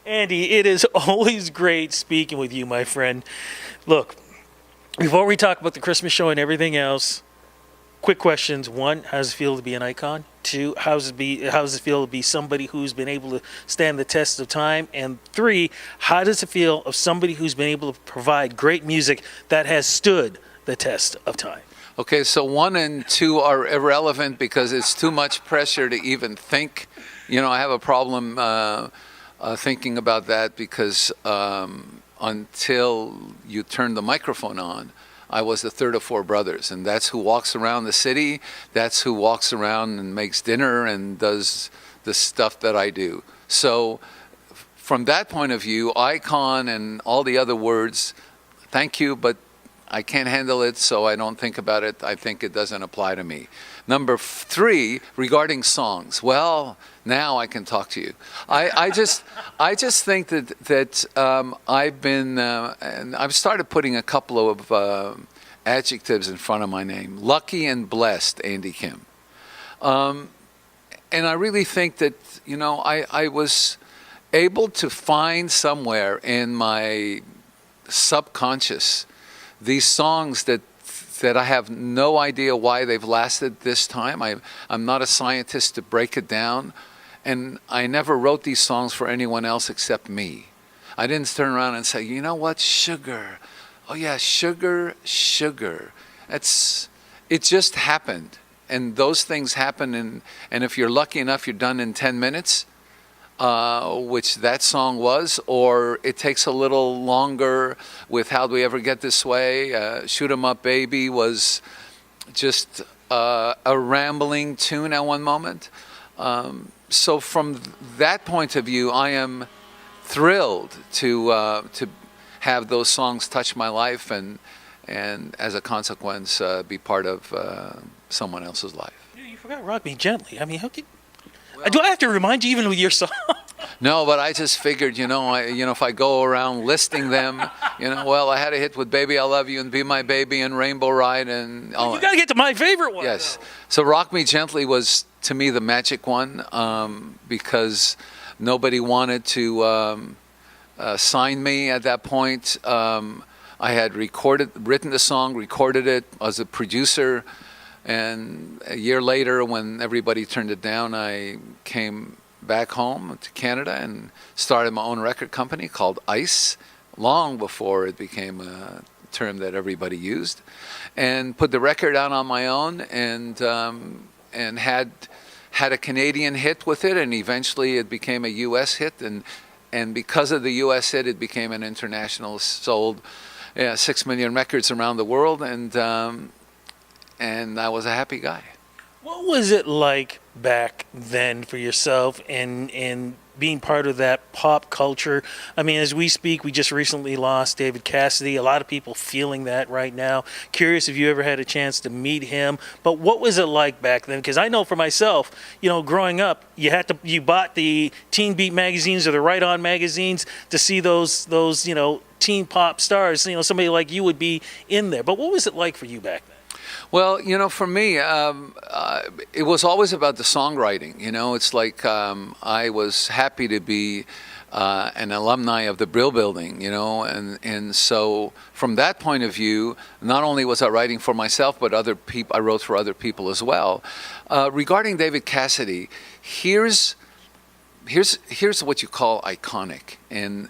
Andy, it is always great speaking with you, my friend. Look, before we talk about the Christmas show and everything else, quick questions. One, how does it feel to be an icon? Two, how does it feel to be somebody who's been able to stand the test of time? And three, how does it feel of somebody who's been able to provide great music that has stood the test of time? Okay, so 1 and 2 are irrelevant because it's too much pressure to even think. You know, I have a problem thinking about that because until you turn the microphone on, I was the third of 4 brothers, and that's who walks around the city. That's who walks around and makes dinner and does the stuff that I do. So from that point of view, icon and all the other words, thank you, but I can't handle it, so I don't think about it. I think it doesn't apply to me. Number 3, regarding songs. Well, now I can talk to you. I just think that I've been and I've started putting a couple of adjectives in front of my name. Lucky and blessed, Andy Kim. And I really think that I was able to find somewhere in my subconscious these songs that I have no idea why they've lasted this time. I'm not a scientist to break it down. And I never wrote these songs for anyone else except me. I didn't turn around and say, you know what, sugar. Oh yeah, sugar, sugar. It just happened. And those things happen, and if you're lucky enough, you're done in 10 minutes. Which that song was, or it takes a little longer with How Do We Ever Get This Way. Shoot 'Em Up Baby was just a rambling tune at one moment. So from that point of view, I am thrilled to have those songs touch my life and as a consequence be part of someone else's life. You forgot Rock Me Gently. I mean, how could... Do I have to remind you even with your song? No, but I just figured, if I go around listing them, well, I had a hit with Baby I Love You and Be My Baby and Rainbow Ride and all. You got to get to my favorite one. Yes. Though. So Rock Me Gently was, to me, the magic one because nobody wanted to sign me at that point. I had written the song, recorded it as a producer. And a year later, when everybody turned it down, I came back home to Canada and started my own record company called ICE, long before it became a term that everybody used, and put the record out on my own and had a Canadian hit with it, and eventually it became a U.S. hit, and because of the U.S. hit, it became an international, sold 6 million records around the world, and I was a happy guy. What was it like back then for yourself and being part of that pop culture? I mean, as we speak, we just recently lost David Cassidy. A lot of people feeling that right now. Curious if you ever had a chance to meet him. But what was it like back then? Because I know for myself, growing up, you bought the Teen Beat magazines or the Right On magazines to see those teen pop stars. Somebody like you would be in there. But what was it like for you back then? Well, for me, it was always about the songwriting. It's like I was happy to be an alumni of the Brill Building, and so from that point of view, not only was I writing for myself, but other people. I wrote for other people as well. Regarding David Cassidy, here's what you call iconic, and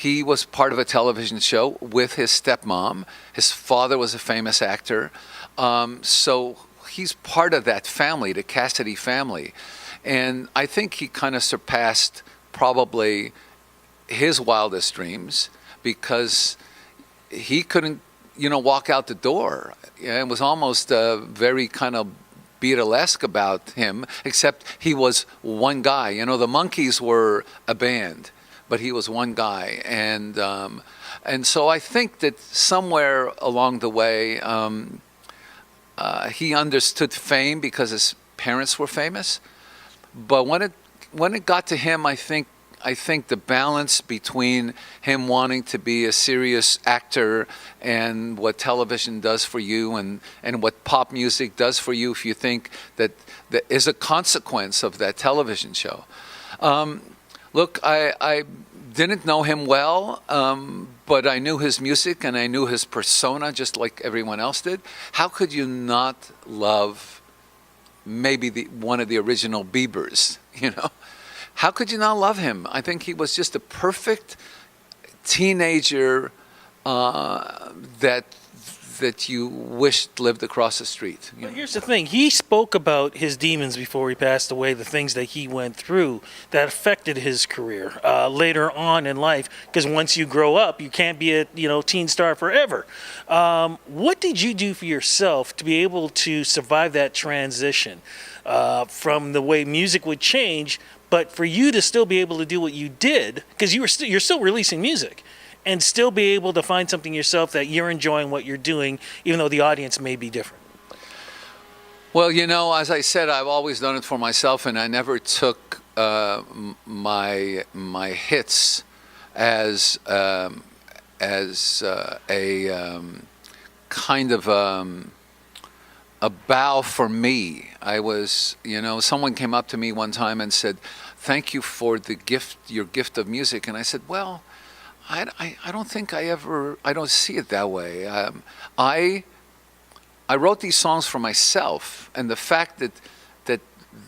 he was part of a television show with his stepmom. His father was a famous actor. So he's part of that family, the Cassidy family. And I think he kind of surpassed probably his wildest dreams because he couldn't, walk out the door. It was almost very kind of Beatlesque about him, except he was one guy. The Monkees were a band, but he was one guy, and so I think that somewhere along the way, he understood fame because his parents were famous. But when it got to him, I think the balance between him wanting to be a serious actor and what television does for you, and what pop music does for you, if you think that is a consequence of that television show. Look, I didn't know him well, but I knew his music and I knew his persona just like everyone else did. How could you not love maybe one of the original Biebers, you know? How could you not love him? I think he was just a perfect teenager that you wished lived across the street. But here's the thing. He spoke about his demons before he passed away, the things that he went through that affected his career later on in life. Because once you grow up, you can't be a teen star forever. What did you do for yourself to be able to survive that transition from the way music would change, but for you to still be able to do what you did, because you're still releasing music, and still be able to find something yourself that you're enjoying what you're doing, even though the audience may be different? Well, as I said, I've always done it for myself, and I never took my hits as a kind of a bow for me. I was, someone came up to me one time and said, "Thank you for your gift of music," and I said, "Well, I don't think I don't see it that way. I wrote these songs for myself, and the fact that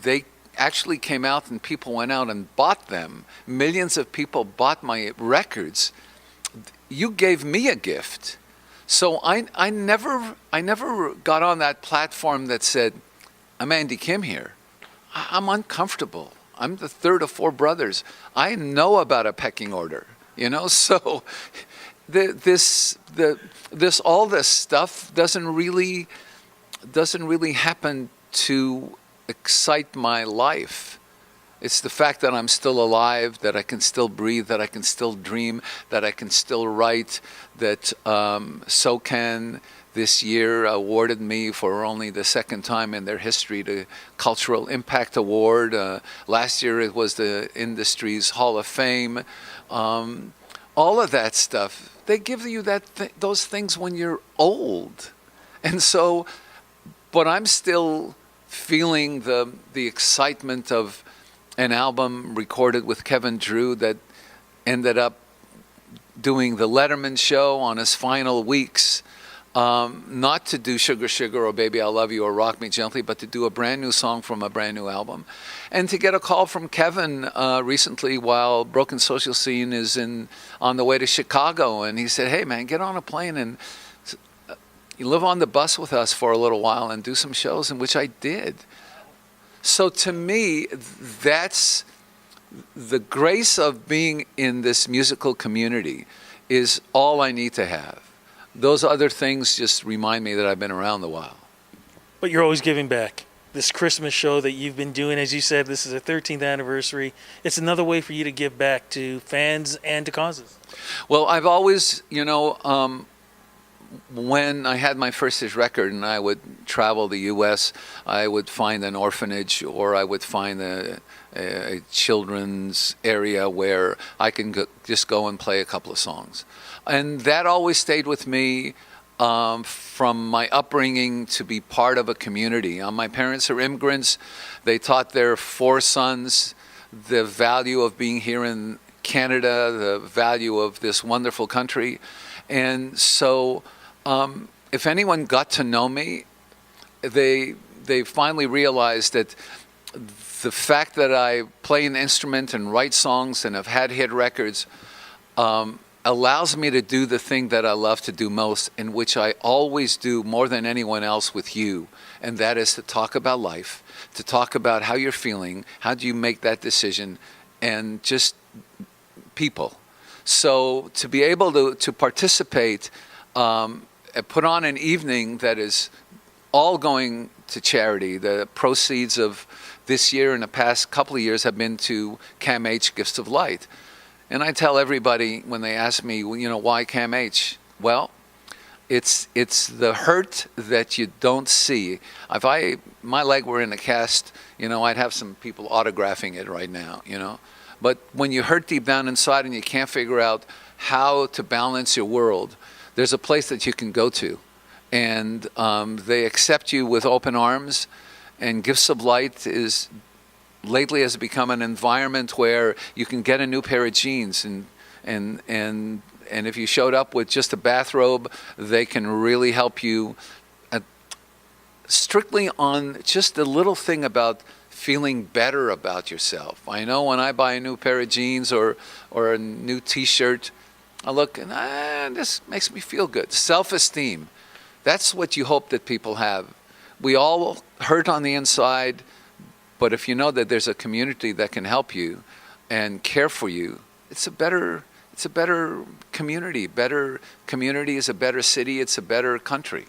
they actually came out and people went out and bought them, millions of people bought my records, you gave me a gift." So I never got on that platform that said, "I'm Andy Kim here." I'm uncomfortable. I'm the third of four brothers. I know about a pecking order. So all this stuff doesn't really happen to excite my life. It's the fact that I'm still alive, that I can still breathe, that I can still dream, that I can still write, that SOCAN this year awarded me for only the second time in their history the Cultural Impact Award. Last year it was the Industry's Hall of Fame. All of that stuff, they give you those things when you're old. And so, but I'm still feeling the excitement of an album recorded with Kevin Drew that ended up doing the Letterman show on his final weeks. Not to do Sugar Sugar or Baby I Love You or Rock Me Gently, but to do a brand new song from a brand new album. And to get a call from Kevin recently while Broken Social Scene is on the way to Chicago. And he said, "Hey man, get on a plane and you live on the bus with us for a little while and do some shows," in which I did. So to me, that's the grace of being in this musical community is all I need to have. Those other things just remind me that I've been around a while. But you're always giving back. This Christmas show that you've been doing, as you said, this is the 13th anniversary. It's another way for you to give back to fans and to causes. Well, I've always, when I had my first hit record and I would travel the U.S., I would find an orphanage or I would find a children's area where I can just go and play a couple of songs. And that always stayed with me from my upbringing to be part of a community. My parents are immigrants. They taught their four sons the value of being here in Canada, the value of this wonderful country. And so if anyone got to know me, they finally realized that the fact that I play an instrument and write songs and have had hit records allows me to do the thing that I love to do most, and which I always do more than anyone else with you, and that is to talk about life, to talk about how you're feeling, how do you make that decision, and just people. So to be able to participate, put on an evening that is all going to charity. The proceeds of this year and the past couple of years have been to CAMH Gifts of Light. And I tell everybody when they ask me, why CAMH? Well, it's the hurt that you don't see. If my leg were in a cast, I'd have some people autographing it right now, But when you hurt deep down inside and you can't figure out how to balance your world, there's a place that you can go to. And they accept you with open arms. And Gifts of Light is lately has become an environment where you can get a new pair of jeans and if you showed up with just a bathrobe, they can really help you. Strictly on just a little thing about feeling better about yourself. I know when I buy a new pair of jeans or a new T-shirt, I look and this makes me feel good. Self-esteem. That's what you hope that people have. We all hurt on the inside, but if you know that there's a community that can help you and care for you, it's a better community. Better community is a better city. It's a better country.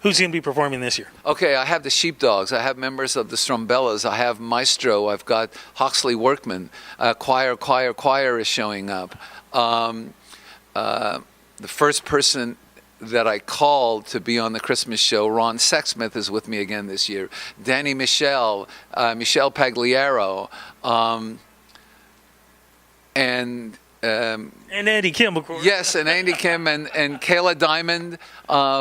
Who's going to be performing this year? Okay, I have the Sheepdogs. I have members of the Strumbellas. I have Maestro. I've got Hoxley Workman. Choir is showing up. The first person that I called to be on the Christmas show, Ron Sexsmith, is with me again this year. Danny Michel, Michelle Pagliaro, and Andy Kim, of course. yes, and Andy Kim and Kayla Diamond,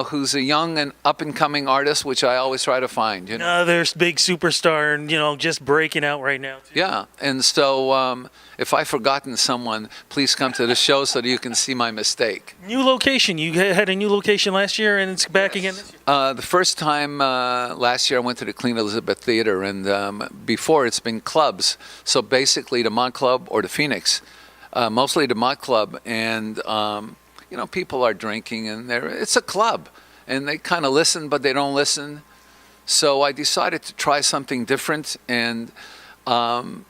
who's a young and up-and-coming artist, which I always try to find. You know? There's big superstar, and just breaking out right now. Too. Yeah, and so if I've forgotten someone, please come to the show so that you can see my mistake. New location. You had a new location last year, and it's back again this year. The first time last year, I went to the Queen Elizabeth Theater, and before it's been clubs. So basically, the Mont Club or the Phoenix. Mostly the Mott Club, and people are drinking, and it's a club, and they kind of listen, but they don't listen. So I decided to try something different, and the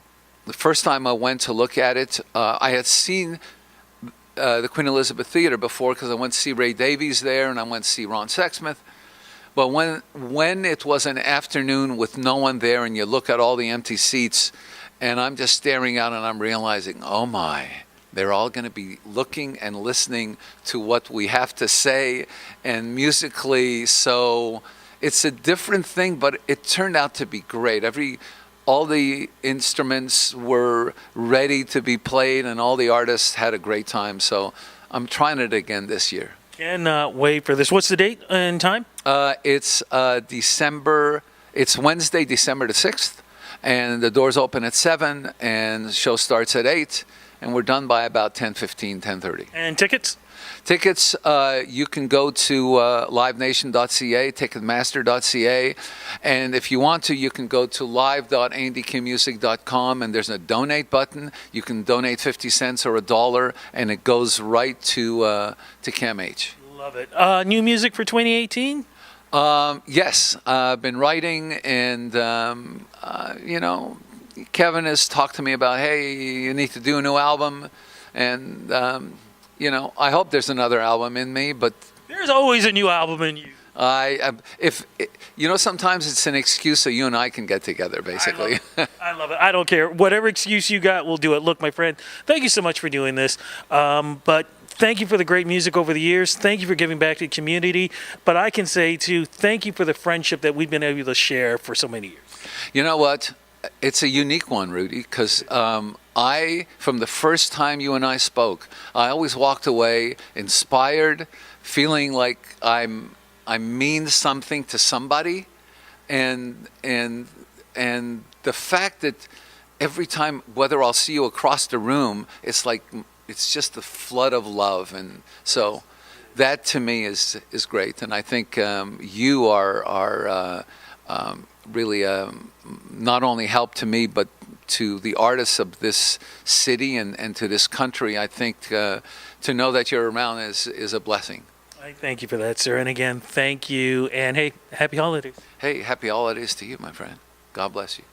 first time I went to look at it, I had seen the Queen Elizabeth Theater before because I went to see Ray Davies there, and I went to see Ron Sexsmith. But when it was an afternoon with no one there, and you look at all the empty seats, and I'm just staring out and I'm realizing, oh my, they're all going to be looking and listening to what we have to say and musically. So it's a different thing, but it turned out to be great. All the instruments were ready to be played and all the artists had a great time. So I'm trying it again this year. Cannot wait for this. What's the date and time? It's Wednesday, December the 6th. And the doors open at 7, and the show starts at 8, and we're done by about 10:15, 10:30. And tickets? Tickets, you can go to livenation.ca, ticketmaster.ca, and if you want to, you can go to live.andykimmusic.com, and there's a donate button. You can donate 50 cents or $1, and it goes right to CAMH. Love it. New music for 2018? Yes, I've been writing, and Kevin has talked to me about, hey, you need to do a new album, and I hope there's another album in me, but there's always a new album in you. Sometimes it's an excuse so you and I can get together, basically. I love it. I don't care. Whatever excuse you got, we'll do it. Look, my friend, thank you so much for doing this. But thank you for the great music over the years. Thank you for giving back to the community. But I can say, too, thank you for the friendship that we've been able to share for so many years. You know what? It's a unique one, Rudy, because from the first time you and I spoke, I always walked away inspired, feeling like I mean something to somebody, and the fact that every time, whether I'll see you across the room, it's like it's just a flood of love, and so that to me is great, and I think you are really not only help to me but to the artists of this city and to this country. I think to know that you're around is a blessing. I thank you for that, sir. And again, thank you. And hey, happy holidays. Hey, happy holidays to you, my friend. God bless you.